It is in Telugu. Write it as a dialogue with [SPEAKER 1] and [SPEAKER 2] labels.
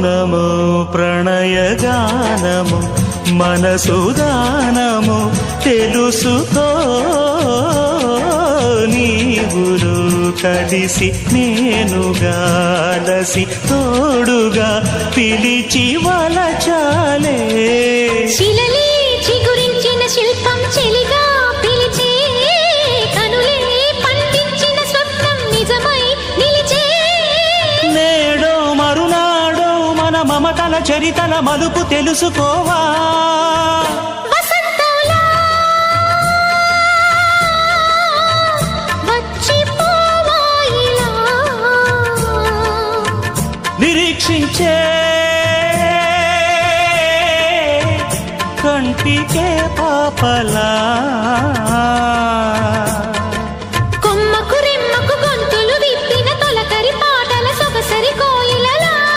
[SPEAKER 1] మౌనము ప్రణయగానము మనసుదానము తెలుసుకో నీవులు కలిసి నేనుగాలసి తోడుగా పిలిచి వలచాలే
[SPEAKER 2] శిలలే చిగురించిన శిల్పం చెలిగా పిలిచే కనులే పండించిన స్వప్నం నిజమై నిలిచే
[SPEAKER 1] నేడో మరునాడో మన మమతల చరితల మలుపు తెలుసుకోవా
[SPEAKER 2] వసంతంలా వచ్చిపోవా ఇలా
[SPEAKER 1] నిరీక్షించే కంటికే పాపలా